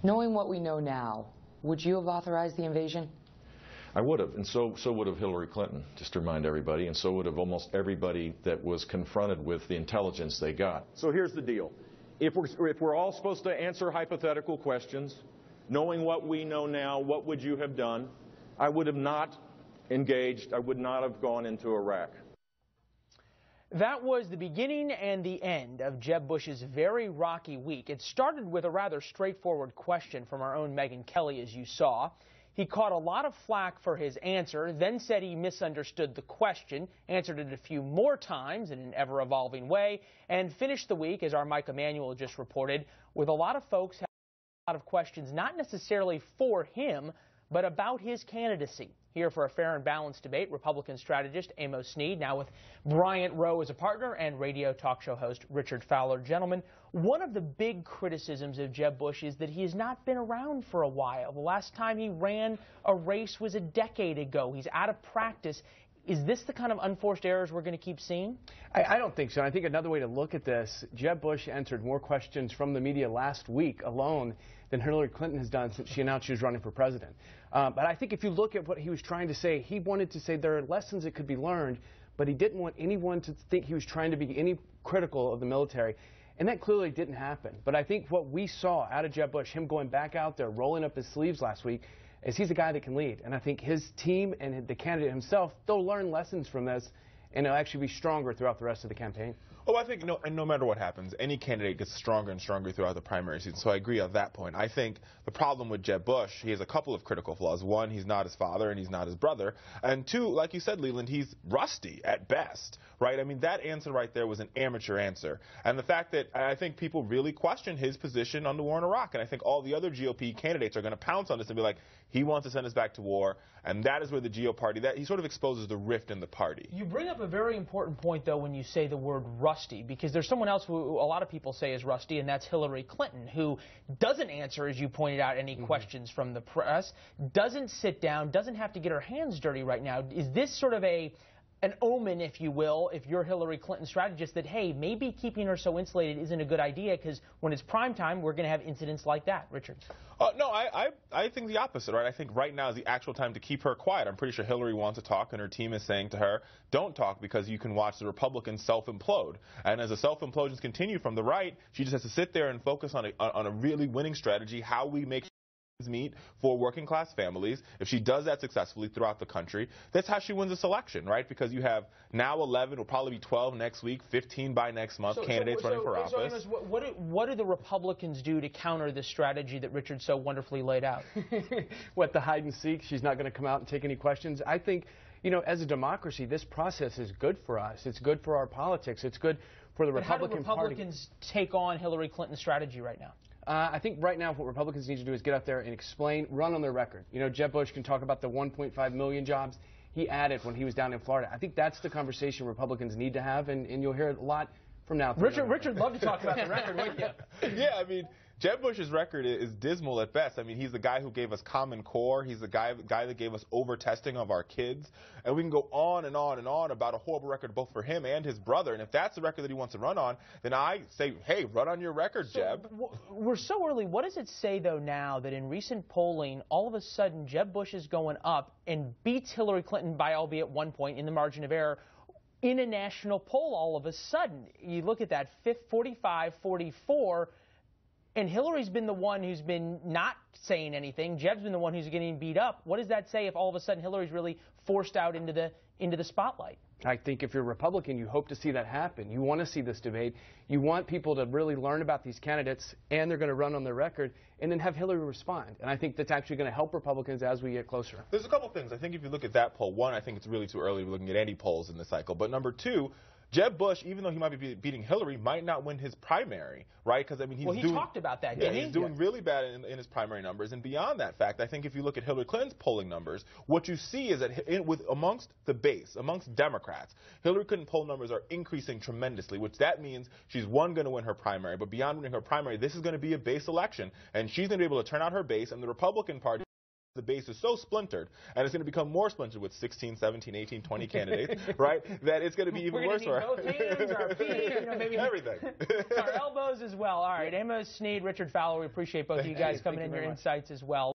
Knowing what we know now, would you have authorized the invasion? I would have, and so would have Hillary Clinton, just to remind everybody, and so would have almost everybody that was confronted with the intelligence they got. So here's the deal. If we're all supposed to answer hypothetical questions, knowing what we know now, what would you have done? I would have not engaged. I would not have gone into Iraq. That was the beginning and the end of Jeb Bush's very rocky week. It started with a rather straightforward question from our own Megyn Kelly, as you saw. He caught a lot of flack for his answer, then said he misunderstood the question, answered it a few more times in an ever-evolving way, and finished the week, as our Mike Emanuel just reported, with a lot of folks having a lot of questions, not necessarily for him, but about his candidacy. Here for a fair and balanced debate, Republican strategist Amos Snead, now with Bryant as a partner, and radio talk show host Richard Fowler. Gentlemen, one of the big criticisms of Jeb Bush is that he has not been around for a while. The last time he ran a race was a decade ago. He's out of practice. Is this the kind of unforced errors we're going to keep seeing? I don't think so. I think another way to look at this, Jeb Bush answered more questions from the media last week alone than Hillary Clinton has done since she announced she was running for president. But I think if you look at what he was trying to say, he wanted to say there are lessons that could be learned, but he didn't want anyone to think he was trying to be any critical of the military. And that clearly didn't happen. But I think what we saw out of Jeb Bush, him going back out there, rolling up his sleeves last week, is he's a guy that can lead. And I think his team and the candidate himself, they'll learn lessons from this, and they'll actually be stronger throughout the rest of the campaign. Oh, I think no matter what happens, any candidate gets stronger and stronger throughout the primary season. So I agree on that point. I think the problem with Jeb Bush, he has a couple of critical flaws. One, he's not his father and he's not his brother. And two, like you said, Leland, he's rusty at best, right? I mean, that answer right there was an amateur answer. And the fact that I think people really question his position on the war in Iraq. And I think all the other GOP candidates are going to pounce on this and be like, he wants to send us back to war. And that is where the GOP party, that he sort of exposes the rift in the party. You bring up a very important point, though, when you say the word rusty, because there's someone else who a lot of people say is rusty, and that's Hillary Clinton, who doesn't answer, as you pointed out, any questions from the press, doesn't sit down, doesn't have to get her hands dirty right now. Is this sort of an omen, if you will, if you're Hillary Clinton's strategist, that, hey, maybe keeping her so insulated isn't a good idea, because when it's prime time, we're going to have incidents like that? Richard? No, I think the opposite, right? I think right now is the actual time to keep her quiet. I'm pretty sure Hillary wants to talk, and her team is saying to her, don't talk, because you can watch the Republicans self-implode. And as the self-implosions continue from the right, she just has to sit there and focus on a really winning strategy, how we make meet for working class families. If she does that successfully throughout the country, that's how she wins this election, right? Because you have now 11, will probably be 12 next week, 15 by next month, candidates running for office. Amos, what do the Republicans do to counter this strategy that Richard so wonderfully laid out? What, the hide and seek? She's not going to come out and take any questions? I think, you know, as a democracy, this process is good for us. It's good for our politics. It's good for the Republican Party. How do Republicans take on Hillary Clinton's strategy right now? I think right now what Republicans need to do is get out there and explain, run on their record. You know, Jeb Bush can talk about the 1.5 million jobs he added when he was down in Florida. I think that's the conversation Republicans need to have, and you'll hear it a lot from now. Richard, love to talk about the record, wouldn't you? Yeah, I mean, Jeb Bush's record is dismal at best. I mean, he's the guy who gave us Common Core. He's the guy that gave us over-testing of our kids. And we can go on and on and on about a horrible record both for him and his brother. And if that's the record that he wants to run on, then I say, hey, run on your record, Jeb. We're so early. What does it say, though, now that in recent polling, all of a sudden, Jeb Bush is going up and beats Hillary Clinton by, albeit 1 point, in the margin of error, in a national poll all of a sudden? You look at that, 45-44, and Hillary's been the one who's been not saying anything. Jeb's been the one who's getting beat up. What does that say if all of a sudden Hillary's really forced out into the spotlight? I think if you're a Republican, you hope to see that happen. You want to see this debate. You want people to really learn about these candidates, and they're going to run on their record, and then have Hillary respond. And I think that's actually going to help Republicans as we get closer. There's a couple things. I think if you look at that poll, one, I think it's really too early to be looking at any polls in this cycle. But number two, Jeb Bush, even though he might be beating Hillary, might not win his primary, right? Because, I mean, he talked about that, didn't he? He's doing really bad in his primary numbers. And beyond that fact, I think if you look at Hillary Clinton's polling numbers, what you see is that amongst the base, amongst Democrats, Hillary Clinton poll numbers are increasing tremendously, which that means she's, one, going to win her primary. But beyond winning her primary, this is going to be a base election. And she's going to be able to turn out her base, and the Republican Party The base is so splintered, and it's going to become more splintered with 16, 17, 18, 20 candidates, right, that it's going to be even worse for both hands, our feet, maybe everything. Our elbows as well. All right, Amos Snead, Richard Fowler, we appreciate both of you guys coming in, your insights as well.